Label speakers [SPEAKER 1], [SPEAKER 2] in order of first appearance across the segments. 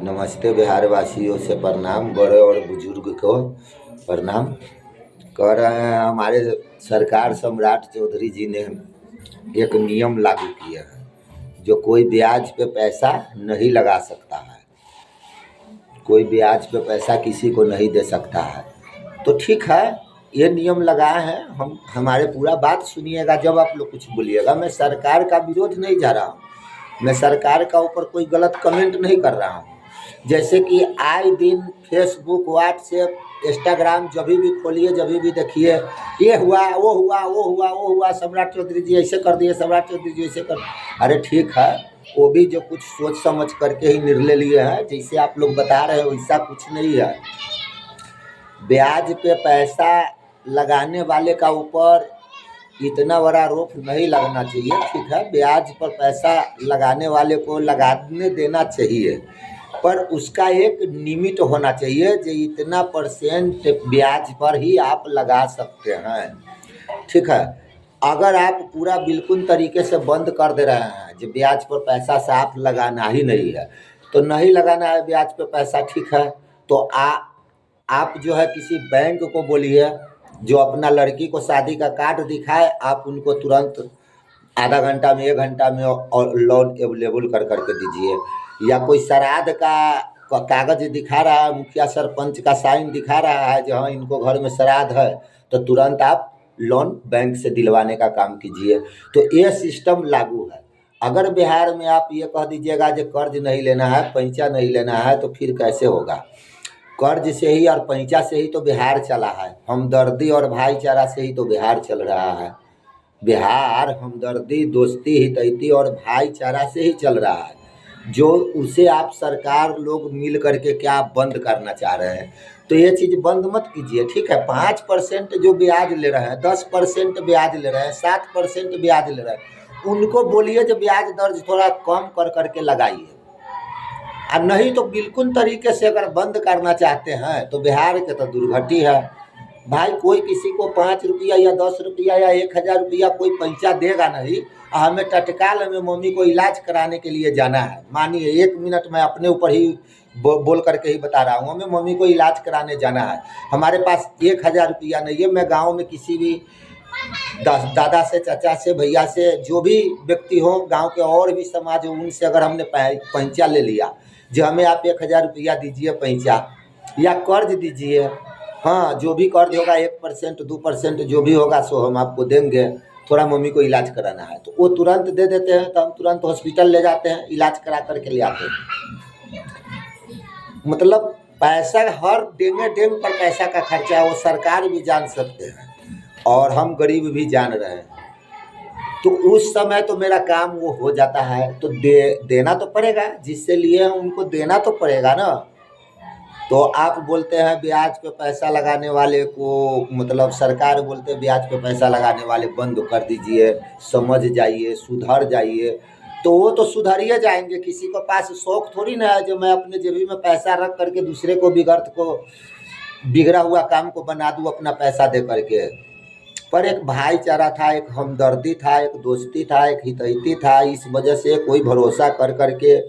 [SPEAKER 1] नमस्ते बिहार वासियों से प्रणाम, बड़े और बुजुर्ग को प्रणाम। कह रहे हैं हमारे सरकार सम्राट चौधरी जी ने एक नियम लागू किया है, जो कोई ब्याज पे पैसा नहीं लगा सकता है, कोई ब्याज पे पैसा किसी को नहीं दे सकता है। तो ठीक है, ये नियम लगाए हैं। हम हमारे पूरा बात सुनिएगा, जब आप लोग कुछ बोलिएगा। मैं सरकार का विरोध नहीं जा रहा हूँ, मैं सरकार का ऊपर कोई गलत कमेंट नहीं कर रहा हूँ। जैसे कि आए दिन फेसबुक, व्हाट्सएप, इंस्टाग्राम जब भी खोलिए, जब भी देखिए, ये हुआ, वो हुआ, वो हुआ, वो हुआ, सम्राट चौधरी जी ऐसे कर दिए, सम्राट चौधरी जी ऐसे कर। अरे ठीक है, वो भी जो कुछ सोच समझ करके ही निर्णय लिए हैं, जैसे आप लोग बता रहे हो वैसा कुछ नहीं है। ब्याज पे पैसा लगाने वाले का ऊपर इतना बड़ा आरोप नहीं लगना चाहिए। ठीक है, ब्याज पर पैसा लगाने वाले को लगाने देना चाहिए, पर उसका एक लिमिट होना चाहिए, जो इतना परसेंट ब्याज पर ही आप लगा सकते हैं। ठीक है, अगर आप पूरा बिल्कुल तरीके से बंद कर दे रहे हैं, जो ब्याज पर पैसा साफ लगाना ही नहीं है, तो नहीं लगाना है ब्याज पर पैसा, ठीक है, तो आप जो है किसी बैंक को बोलिए जो अपना लड़की को शादी का कार्ड दिखाए, आप उनको तुरंत आधा घंटा में, 1 घंटा में और लोन अवेलेबल कर करके दीजिए। या कोई श्राद्ध का कागज दिखा रहा है, मुखिया सरपंच का साइन दिखा रहा है जो हाँ इनको घर में श्राद्ध है, तो तुरंत आप लोन बैंक से दिलवाने का काम कीजिए। तो ये सिस्टम लागू है। अगर बिहार में आप ये कह दीजिएगा जो कर्ज नहीं लेना है, पैंचा नहीं लेना है, तो फिर कैसे होगा? कर्ज से ही और पैंचा से ही तो बिहार चला है, हमदर्दी और भाईचारा से ही तो बिहार चल रहा है। बिहार हमदर्दी, दोस्ती, हितैती और भाईचारा से ही चल रहा है, जो उसे आप सरकार लोग मिल करके क्या बंद करना चाह रहे हैं। तो ये चीज़ बंद मत कीजिए। ठीक है, 5% जो ब्याज ले रहे हैं, 10% ब्याज ले रहे हैं, 7% ब्याज ले रहे हैं, उनको बोलिए जो ब्याज दर थोड़ा कम कर करके लगाइए। और नहीं तो बिल्कुल तरीके से अगर बंद करना चाहते हैं तो बिहार के तो दुर्गति है भाई। कोई किसी को 5 रुपया या 10 रुपया या 1000 रुपया कोई पैसा देगा नहीं। हमें तत्काल में मम्मी को इलाज कराने के लिए जाना है, मानिए 1 मिनट में अपने ऊपर ही बोल करके ही बता रहा हूँ, हमें मम्मी को इलाज कराने जाना है, हमारे पास 1000 रुपया नहीं है। मैं गाँव में किसी भी दादा से, चाचा से, भैया से, जो भी व्यक्ति हो गांव के और भी समाज हो, उनसे अगर हमने पैंचा ले लिया, जो हमें आप 1000 रुपया दीजिए पैंचा या कर्ज दीजिए, हाँ जो भी कर्ज होगा 1%, 2% जो भी होगा सो हम आपको देंगे, थोड़ा मम्मी को इलाज कराना है, तो वो तुरंत दे देते हैं। तो हम तुरंत हॉस्पिटल ले जाते हैं, इलाज करा करके ले आते हैं। मतलब पैसा, हर डेंगे डेंग पर पैसा का खर्चा है, वो सरकार भी जान सकते हैं और हम गरीब भी जान रहे हैं। तो उस समय तो मेरा काम वो हो जाता है, तो देना तो पड़ेगा, जिससे लिए हैं उनको देना तो पड़ेगा ना। तो आप बोलते हैं ब्याज पे पैसा लगाने वाले को, मतलब सरकार बोलते हैं ब्याज पे पैसा लगाने वाले बंद कर दीजिए, समझ जाइए, सुधर जाइए। तो वो तो सुधरिए जाएंगे, किसी को पास शौक थोड़ी ना है जो मैं अपने जेबी में पैसा रख करके दूसरे को बिगड़ा हुआ काम को बना दूँ अपना पैसा दे करके। पर एक भाईचारा था, एक हमदर्दी था, एक दोस्ती था, एक हितैती था। इस वजह से कोई भरोसा कर करके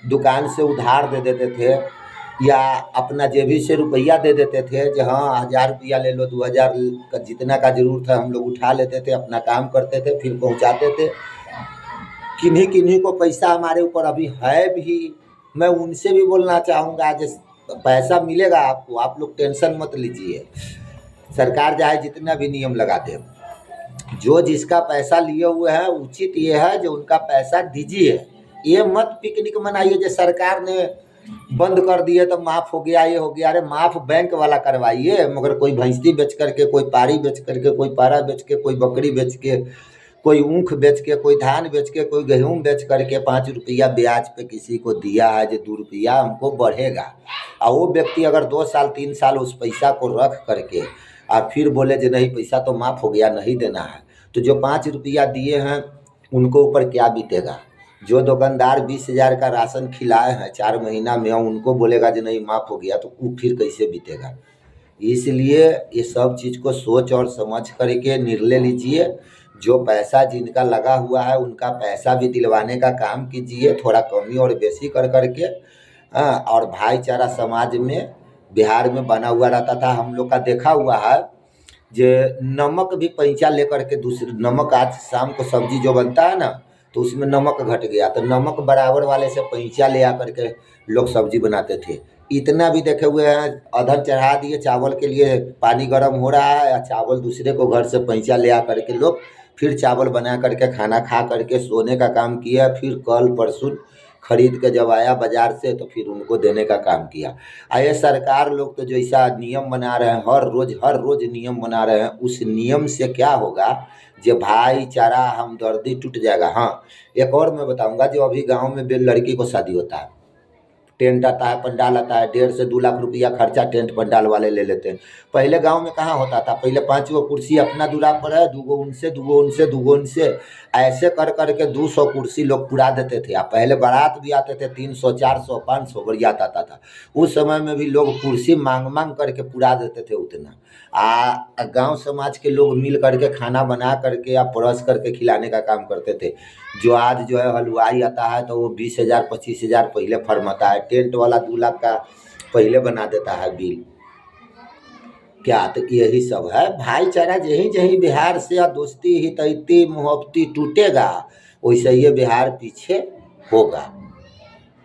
[SPEAKER 1] दुकान से उधार दे देते थे या अपना जेबी से रुपया दे देते थे, जो हाँ 1000 रुपया ले लो, 2000 का जितना का जरूरत है हम लोग उठा लेते थे, अपना काम करते थे, फिर पहुंचाते थे। किन्हीं किन्हीं को पैसा हमारे ऊपर अभी है भी, मैं उनसे भी बोलना चाहूँगा, जो पैसा मिलेगा आपको, आप लोग टेंशन मत लीजिए। सरकार चाहे जितना भी नियम लगा दे, जो जिसका पैसा लिए हुए हैं उचित ये है जो उनका पैसा दीजिए। ये मत पिकनिक मनाइए जो सरकार ने बंद कर दिए तो माफ़ हो गया, ये हो गया। अरे माफ़ बैंक वाला करवाइए, मगर कोई भैंसी बेच करके, कोई पारी बेच करके, कोई पारा बेच के, कोई बकरी बेच के, कोई ऊख बेच के, कोई धान बेच के, कोई गेहूँ बेच करके 5 रुपया ब्याज पे किसी को दिया है, जो 2 रुपया हमको बढ़ेगा। और वो व्यक्ति अगर 2 साल 3 साल उस पैसा को रख करके और फिर बोले जो नहीं पैसा तो माफ़ हो गया, नहीं देना है, तो जो 5 रुपया दिए हैं उनको ऊपर क्या बीतेगा? जो दुकानदार 20,000 का राशन खिलाए हैं 4 महीना में, उनको बोलेगा जो नहीं माफ़ हो गया, तो वो फिर कैसे बीतेगा? इसलिए ये सब चीज़ को सोच और समझ करके निर्णय लीजिए। जो पैसा जिनका लगा हुआ है उनका पैसा भी दिलवाने का काम कीजिए, थोड़ा कमी और बेशी कर करके। हाँ, और भाईचारा समाज में बिहार में बना हुआ रहता था। हम लोग का देखा हुआ है जे नमक भी पैंचा लेकर के दूसरे नमक, आज शाम को सब्जी जो बनता है ना तो उसमें नमक घट गया तो नमक बराबर वाले से पैंचा ले आकर के लोग सब्जी बनाते थे। इतना भी देखे हुए हैं, अधर चढ़ा दिए चावल के लिए, पानी गर्म हो रहा है या चावल दूसरे को घर से पैंचा ले आकर के लोग फिर चावल बना करके खाना खा करके सोने का काम किया। फिर कल परसों खरीद के जब आया बाजार से तो फिर उनको देने का काम किया। ये सरकार लोग तो जैसा नियम बना रहे हैं, हर रोज नियम बना रहे हैं, उस नियम से क्या होगा, जो भाईचारा हमदर्दी टूट जाएगा। हाँ, एक और मैं बताऊंगा, जो अभी गांव में लड़की को शादी होता है, टेंट आता है, पंडाल आता है, 1.5 से 2 लाख रुपया खर्चा टेंट पंडाल वाले ले लेते हैं। पहले गांव में कहाँ होता था, पहले 5 गो कुर्सी अपना दूरा पर है, 2 गो उनसे, 2 गो उनसे, 2 गो उनसे, ऐसे कर करके 200 कुर्सी लोग पुरा देते थे। पहले बारात भी आते थे 300, 400, 500 बरियात आता था। उस समय में भी लोग कुर्सी मांग मांग करके पुरा देते थे उतना। गांव समाज के लोग मिल करके खाना बना करके या परस करके खिलाने का काम करते थे। जो आज जो है हलवाई आता है तो वो 20,000 25,000 पहले फरमाता है, टेंट वाला 2 लाख का पहले बना देता है बिल। क्या तो यही सब है भाईचारा। जहीं जहीं बिहार से दोस्ती हितैती मोहब्बती टूटेगा वैसे ये बिहार पीछे होगा।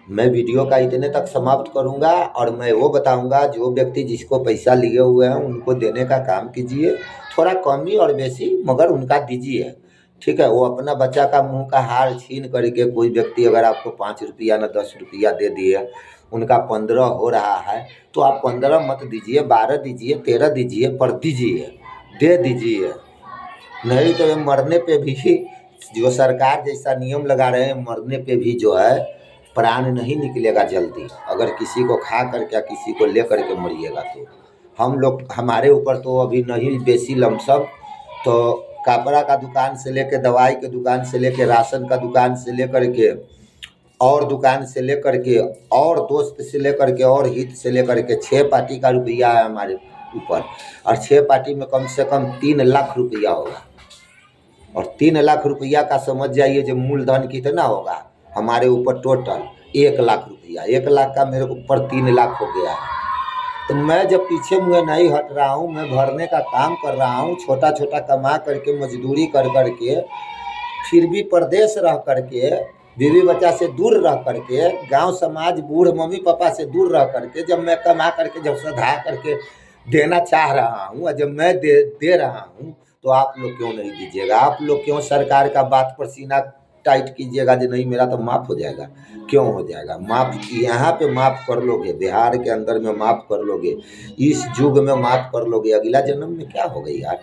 [SPEAKER 1] मैं वीडियो का इतने तक समाप्त करूंगा और मैं वो बताऊंगा, जो व्यक्ति जिसको पैसा लिए हुए हैं उनको देने का काम कीजिए, थोड़ा कमी और बेसी मगर उनका दीजिए, ठीक है। वो अपना बच्चा का मुंह का हार छीन करके कोई व्यक्ति अगर आपको 5 रुपया न 10 रुपया दे दिए, उनका 15 हो रहा है तो आप 15 मत दीजिए, 12 दीजिए, 13 दीजिए, पर दीजिए, दे दीजिए। नहीं तो ये मरने पे भी जो सरकार जैसा नियम लगा रहे हैं, मरने पे भी जो है प्राण नहीं निकलेगा जल्दी। अगर किसी को खा करके या किसी को ले करके मरिएगा तो हम लोग, हमारे ऊपर तो अभी नहीं बेसी लमसम, तो कपड़ा का दुकान से लेके, दवाई के दुकान से लेके, राशन का दुकान से लेकर के, और दुकान से लेकर के, और दोस्त से लेकर के, और हित से लेकर के 6 पार्टी का रुपया है हमारे ऊपर। और 6 पार्टी में कम से कम 3 लाख रुपया होगा। और 3 लाख रुपया का समझ जाइए जो मूलधन कितना होगा हमारे ऊपर, टोटल 1 लाख रुपया। 1 लाख का मेरे ऊपर 3 लाख हो गया है। तो मैं जब पीछे मुझे नहीं हट रहा हूँ, मैं भरने का काम कर रहा हूँ, छोटा छोटा कमा करके, मजदूरी कर करके, फिर भी प्रदेश रह करके, बीवी बच्चा से दूर रह करके, गांव समाज बूढ़ मम्मी पापा से दूर रह करके, जब मैं कमा करके, जब सधा करके देना चाह रहा हूँ, और जब मैं दे रहा हूँ, तो आप लोग क्यों नहीं दीजिएगा? आप लोग क्यों सरकार का बात पर सीना टाइट कीजिएगा जो नहीं मेरा तो माफ़ हो जाएगा? क्यों हो जाएगा माफ़? यहाँ पे माफ़ कर लोगे, बिहार के अंदर में माफ़ कर लोगे, इस युग में माफ़ कर लोगे, अगला जन्म में क्या होगा यार?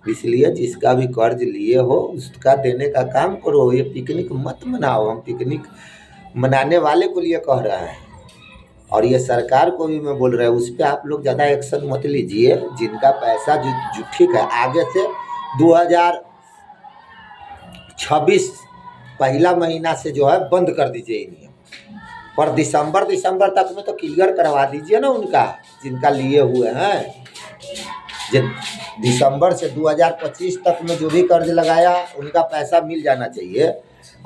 [SPEAKER 1] इसलिए जिसका भी कर्ज लिए हो उसका देने का काम करो। ये पिकनिक मत मनाओ, हम पिकनिक मनाने वाले को लिए कह रहे हैं। और ये सरकार को भी मैं बोल रहा हूँ, उस पर आप लोग ज़्यादा एक्शन मत लीजिए। जिनका पैसा जो ठीक है, आगे से 2026 पहला महीना से जो है बंद कर दीजिए ये नियम, पर दिसंबर तक में तो क्लियर करवा दीजिए ना उनका, जिनका लिए हुए हैं। जो दिसंबर से 2025 तक में जो भी कर्ज लगाया उनका पैसा मिल जाना चाहिए।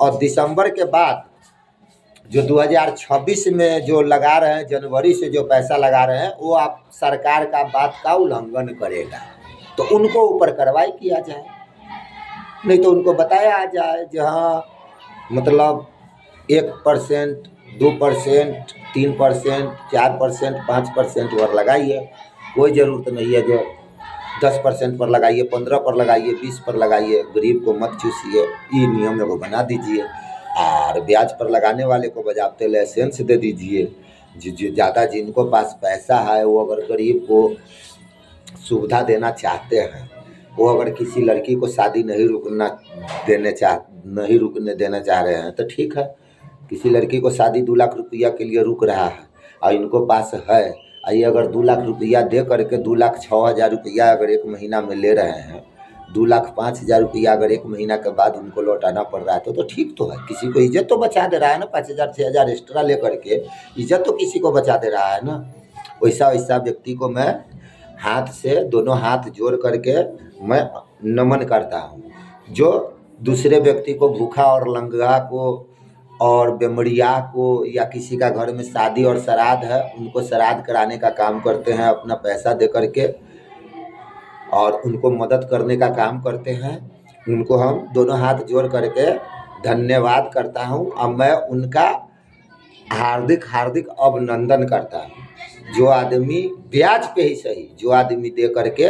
[SPEAKER 1] और दिसंबर के बाद जो 2026 में जो लगा रहे हैं, जनवरी से जो पैसा लगा रहे हैं, वो आप सरकार का बात का उल्लंघन करेगा तो उनको ऊपर कार्रवाई किया जाए, नहीं तो उनको बताया जाए जहाँ मतलब 1%, 2%, 3%, 4%, 5% और लगाइए। कोई ज़रूरत नहीं है जो 10% पर लगाइए, 15 पर लगाइए, 20 पर लगाइए। गरीब को मत चूसिए, ये नियम को बना दीजिए। और ब्याज पर लगाने वाले को बजाते लाइसेंस दे दीजिए। जो ज़्यादा जिनको पास पैसा है वो अगर गरीब को सुविधा देना चाहते हैं, वो अगर किसी लड़की को शादी नहीं रुकने देना चाह रहे हैं तो ठीक है, किसी लड़की को शादी 2 लाख रुपया के लिए रुक रहा है और इनको पास है, ये अगर 2 लाख रुपया दे करके 2,06,000 रुपया अगर 1 महीना में ले रहे हैं, 2,05,000 रुपया अगर 1 महीना के बाद उनको लौटाना पड़ रहा है तो ठीक तो है। किसी को इज्जत तो बचा दे रहा है ना, 5,000 6,000 एक्स्ट्रा ले करके इज्जत तो किसी को बचा दे रहा है ना। वैसा व्यक्ति को मैं हाथ से, दोनों हाथ जोड़ करके मैं नमन करता हूँ, जो दूसरे व्यक्ति को, भूखा और लंगड़ा को और बेमरिया को या किसी का घर में शादी और श्राद्ध है उनको श्राद्ध कराने का काम करते हैं अपना पैसा दे करके, और उनको मदद करने का काम करते हैं। उनको हम दोनों हाथ जोड़ करके धन्यवाद करता हूँ और मैं उनका हार्दिक हार्दिक अभिनंदन करता हूँ। जो आदमी ब्याज पे ही सही, जो आदमी दे करके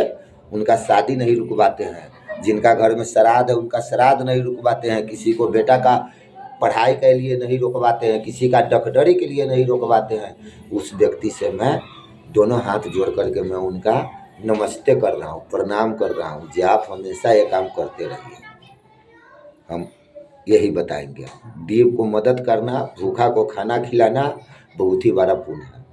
[SPEAKER 1] उनका शादी नहीं रुकवाते हैं, जिनका घर में श्राद्ध है उनका श्राद्ध नहीं रुकवाते हैं, किसी को बेटा का पढ़ाई के लिए नहीं रुकवाते हैं, किसी का डॉक्टरी के लिए नहीं रुकवाते हैं, उस व्यक्ति से मैं दोनों हाथ जोड़ करके मैं उनका नमस्ते कर रहा हूँ, प्रणाम कर रहा हूँ जी। आप हमेशा ये काम करते रहिए, हम यही बताएंगे। गरीब को मदद करना, भूखा को खाना खिलाना बहुत ही बड़ा पुण्य है।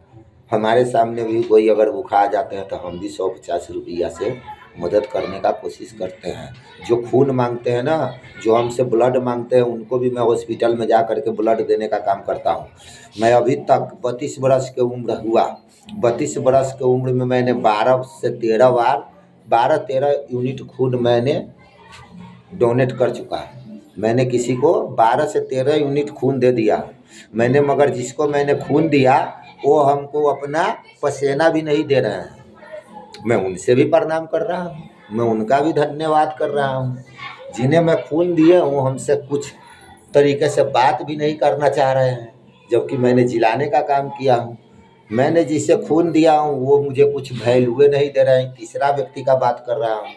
[SPEAKER 1] हमारे सामने भी कोई अगर भूखा आ जाते हैं तो हम भी 150 रुपया से मदद करने का कोशिश करते हैं। जो खून मांगते हैं ना, जो हमसे ब्लड मांगते हैं, उनको भी मैं हॉस्पिटल में जा कर के ब्लड देने का काम करता हूँ। मैं अभी तक 32 बरस की उम्र हुआ, 32 बरस की उम्र में मैंने 12 से 13 बार 12-13 यूनिट खून मैंने डोनेट कर चुका है। मैंने किसी को 12 से 13 यूनिट खून दे दिया मैंने, मगर जिसको मैंने खून दिया वो हमको अपना पसीना भी नहीं दे रहे हैं। मैं उनसे भी प्रणाम कर रहा हूँ, मैं उनका भी धन्यवाद कर रहा हूँ। जिन्हें मैं खून दिए वो हमसे कुछ तरीके से बात भी नहीं करना चाह रहे हैं, जबकि मैंने जिलाने का काम किया हूँ। मैंने जिसे खून दिया हूँ वो मुझे कुछ वैल्यू नहीं दे रहे हैं, तीसरा व्यक्ति का बात कर रहा हूँ।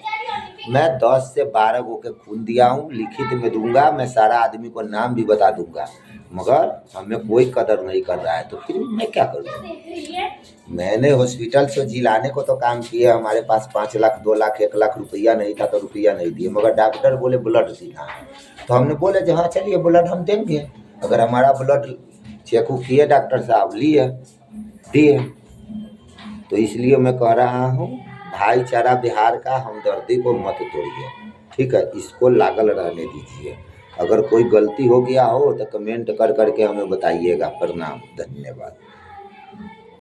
[SPEAKER 1] मैं 10 से 12 गो के खून दिया हूँ, लिखित में दूंगा, मैं सारा आदमी को नाम भी बता दूंगा, मगर हमें कोई कदर नहीं कर रहा है, तो फिर मैं क्या करूँ। मैंने हॉस्पिटल से जिलाने को तो काम किया, हमारे पास 5 लाख 2 लाख 1 लाख रुपया नहीं था तो रुपया नहीं दिए, मगर डॉक्टर बोले ब्लड देना है, तो हमने बोले जो हाँ चलिए ब्लड हम देंगे। अगर हमारा ब्लड चेक किए डॉक्टर साहब, लिए दिए। तो इसलिए मैं कह रहा हूँ भाईचारा बिहार का हमदर्दी को मत तोड़िए, ठीक है, इसको लागल रहने दीजिए। अगर कोई गलती हो गया हो तो कमेंट कर करके हमें बताइएगा। प्रणाम, धन्यवाद।